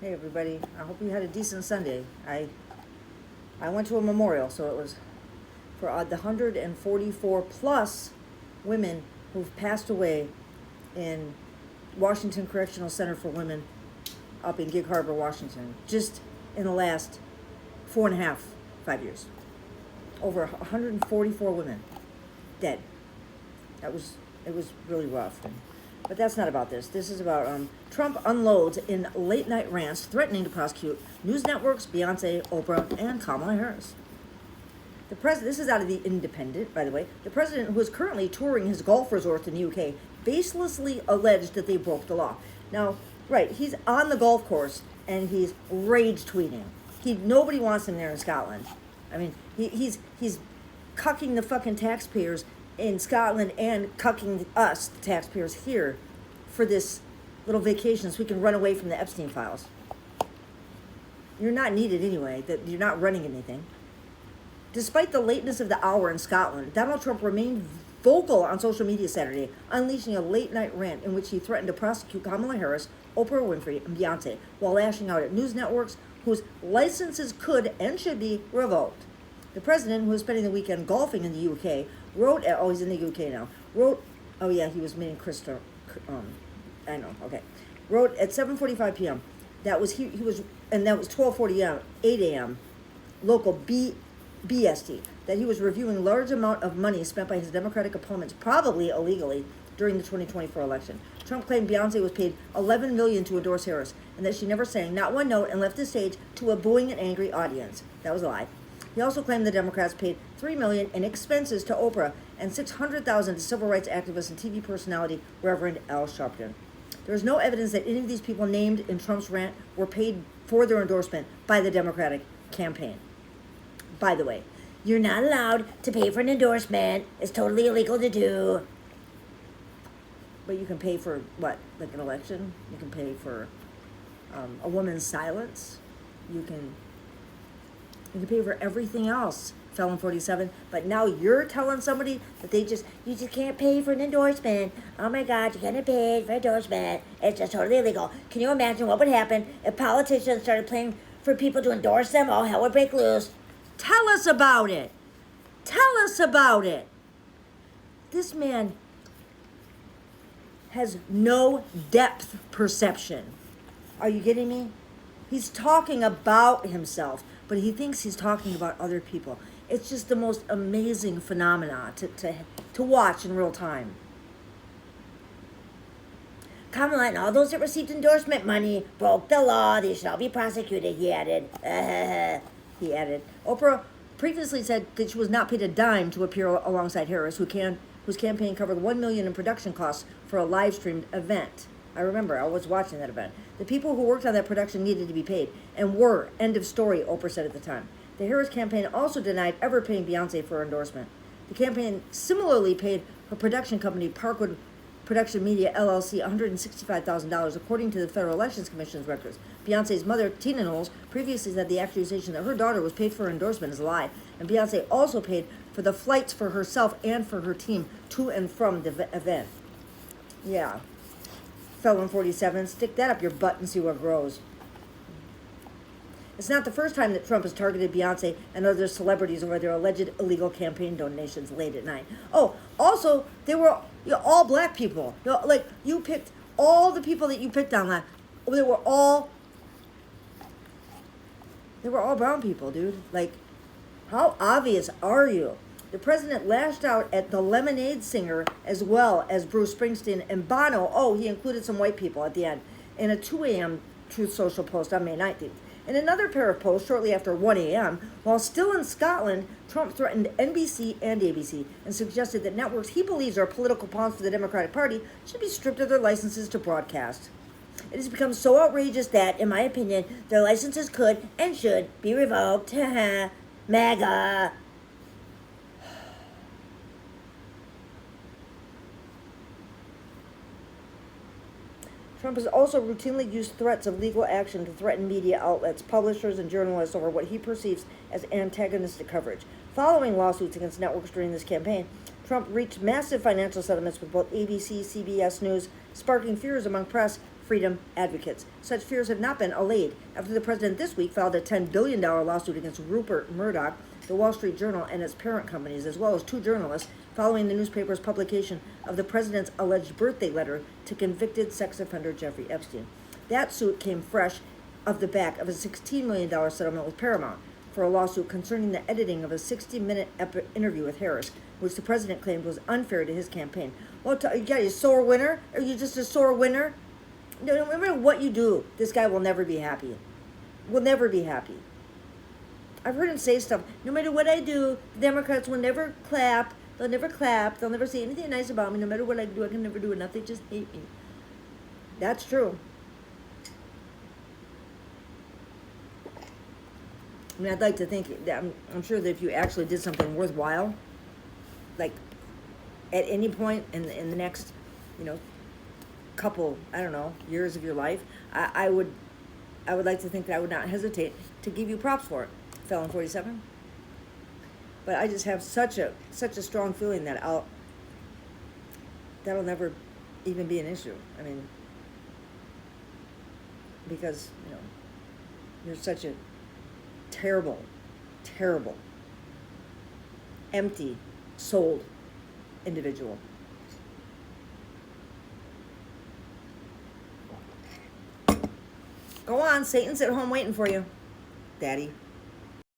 Hey everybody, I hope you had a decent Sunday. I went to a memorial, so it was for the 144 plus women who've passed away in Washington Correctional Center for Women up in Gig Harbor, Washington, just in the last 4.5, 5 years. Over 144 women dead. It was really rough. But that's not about this. This is about Trump unloads in late night rants threatening to prosecute news networks, Beyonce, Oprah, and Kamala Harris. The president, this is out of The Independent, by the way. The president, who is currently touring his golf resort in the UK, baselessly alleged that they broke the law. Now, right, he's on the golf course and he's rage tweeting. Nobody wants him there in Scotland. I mean, he's cucking the fucking taxpayers in Scotland and cucking us, the taxpayers here, for this little vacation so we can run away from the Epstein files. You're not needed anyway, that you're not running anything. Despite the lateness of the hour in Scotland, Donald Trump remained vocal on social media Saturday, unleashing a late-night rant in which he threatened to prosecute Kamala Harris, Oprah Winfrey, and Beyonce, while lashing out at news networks whose licenses could and should be revoked. The president, who was spending the weekend golfing in the UK, he's in the UK now, he was meeting Krista, wrote at 7:45 p.m., that was 12:40 8 a.m., local BST, that he was reviewing large amount of money spent by his Democratic opponents, probably illegally, during the 2024 election. Trump claimed Beyonce was paid $11 million to endorse Harris, and that she never sang not one note and left the stage to a booing and angry audience. That was a lie. He also claimed the Democrats paid $3 million in expenses to Oprah and $600,000 to civil rights activist and TV personality Reverend Al Sharpton. There is no evidence that any of these people named in Trump's rant were paid for their endorsement by the Democratic campaign. By the way, you're not allowed to pay for an endorsement. It's totally illegal to do. But you can pay for what? Like an election? You can pay for a woman's silence. You can pay for everything else, Felon 47. But now you're telling somebody that you just can't pay for an endorsement. Oh my God, you can't pay for an endorsement. It's just totally illegal. Can you imagine what would happen if politicians started paying for people to endorse them? Oh, hell would break loose. Tell us about it. Tell us about it. This man has no depth perception. Are you getting me? He's talking about himself, but he thinks he's talking about other people. It's just the most amazing phenomena to watch in real time. Kamala and all those that received endorsement money broke the law. They should all be prosecuted, he added. He added. Oprah previously said that she was not paid a dime to appear alongside Harris, whose campaign covered $1 million in production costs for a live-streamed event. I remember, I was watching that event. The people who worked on that production needed to be paid, and were. End of story, Oprah said at the time. The Harris campaign also denied ever paying Beyonce for her endorsement. The campaign similarly paid her production company, Parkwood Production Media LLC, $165,000, according to the Federal Elections Commission's records. Beyonce's mother, Tina Knowles, previously said the accusation that her daughter was paid for her endorsement is a lie, and Beyonce also paid for the flights for herself and for her team to and from the event. Yeah. Felon 47, stick that up your butt and see what grows. It's not the first time that Trump has targeted Beyonce and other celebrities over their alleged illegal campaign donations late at night. Oh, also, they were all black people. You picked all the people that you picked on that. They were all brown people, dude. Like, how obvious are you? The president lashed out at the Lemonade singer as well as Bruce Springsteen and Bono. Oh, he included some white people at the end in a 2 a.m. Truth Social post on May 19th. In another pair of posts shortly after 1 a.m., while still in Scotland, Trump threatened NBC and ABC and suggested that networks he believes are political pawns for the Democratic Party should be stripped of their licenses to broadcast. It has become so outrageous that, in my opinion, their licenses could and should be revoked. MAGA. Trump has also routinely used threats of legal action to threaten media outlets, publishers, and journalists over what he perceives as antagonistic coverage. Following lawsuits against networks during this campaign, Trump reached massive financial settlements with both ABC, CBS News, sparking fears among press freedom advocates. Such fears have not been allayed after the president this week filed a $10 billion lawsuit against Rupert Murdoch, the Wall Street Journal, and its parent companies, as well as 2 journalists, following the newspaper's publication of the president's alleged birthday letter to convicted sex offender Jeffrey Epstein. That suit came fresh off the back of a $16 million settlement with Paramount for a lawsuit concerning the editing of a 60-minute interview with Harris, which the president claimed was unfair to his campaign. Well, you sore winner? Are you just a sore winner? No matter what you do, this guy will never be happy. Will never be happy. I've heard him say stuff, no matter what I do, the Democrats will never clap. They'll never clap. They'll never say anything nice about me. No matter what I do, I can never do enough. They just hate me. That's true. I mean, I'd like to think that I'm sure that if you actually did something worthwhile, like at any point in the next, couple, I don't know, years of your life, I would like to think that I would not hesitate to give you props for it, Felon 47. But I just have such a strong feeling that that'll never even be an issue. I mean, because you're such a terrible, empty-souled individual. Go on, Satan's at home waiting for you, Daddy.